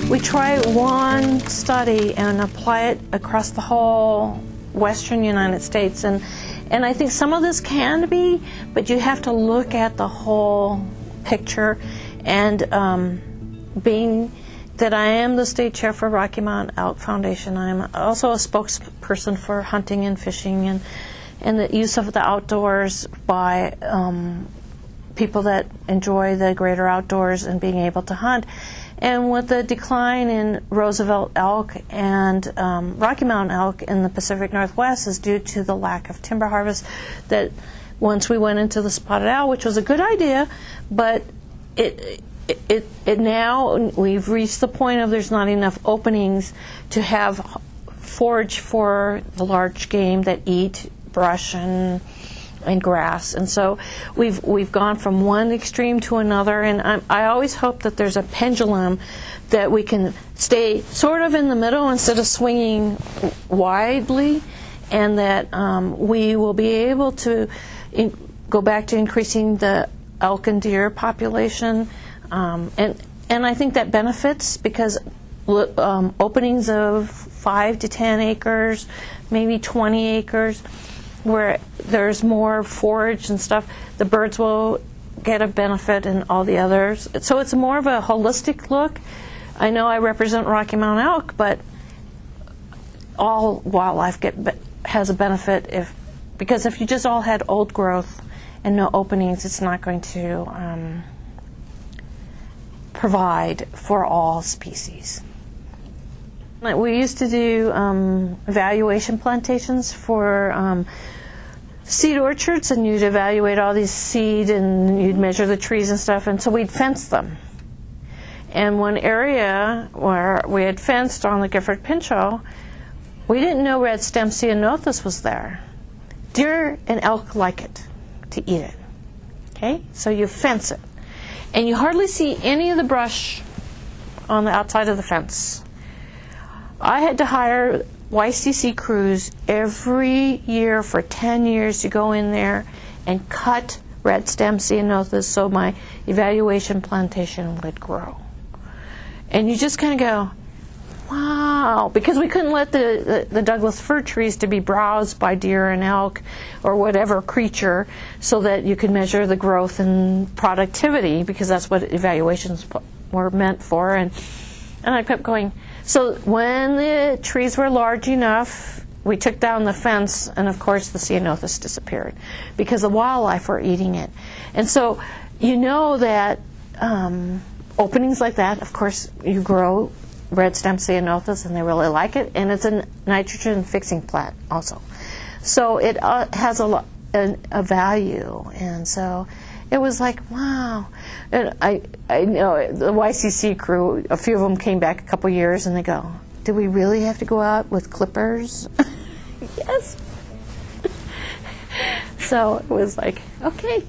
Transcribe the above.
we try one study and apply it across the whole western United States, and I think some of this can be, but you have to look at the whole picture. And being that I am the state chair for Rocky Mountain Elk Foundation, I'm also a spokesperson for hunting and fishing and the use of the outdoors by people that enjoy the greater outdoors and being able to hunt. And with the decline in Roosevelt elk and Rocky Mountain elk in the Pacific Northwest is due to the lack of timber harvest, that once we went into the spotted owl, which was a good idea, but it now we've reached the point of there's not enough openings to have forage for the large game that eat brush and grass, and so we've gone from one extreme to another. And I always hope that there's a pendulum that we can stay sort of in the middle instead of swinging widely, and that we will be able to go back to increasing the elk and deer population, and I think that benefits because openings of 5 to 10 acres, maybe 20 acres, where there's more forage and stuff, the birds will get a benefit and all the others. So it's more of a holistic look. I know I represent Rocky Mountain elk, but all wildlife has a benefit because if you just all had old growth and no openings, it's not going to provide for all species. We used to do evaluation plantations for seed orchards, and you'd evaluate all these seed and you'd measure the trees and stuff, and so we'd fence them. And one area where we had fenced on the Gifford Pinchot, we didn't know red stem ceanothus was there. Deer and elk like it, to eat it. Okay, so you fence it, and you hardly see any of the brush on the outside of the fence. I had to hire YCC crews every year for 10 years to go in there and cut red stem ceanothus so my evaluation plantation would grow. And you just kind of go, wow, because we couldn't let the Douglas fir trees to be browsed by deer and elk or whatever creature, so that you could measure the growth and productivity, because that's what evaluations were meant for. And I kept going. So when the trees were large enough, we took down the fence, and of course the ceanothus disappeared because the wildlife were eating it. And so you know that openings like that, of course, you grow red stem ceanothus and they really like it, and it's a nitrogen fixing plant also. So it has a value, and so it was like, wow. And I know the YCC crew, a few of them came back a couple years and they go, do we really have to go out with clippers? Yes. So it was like, okay.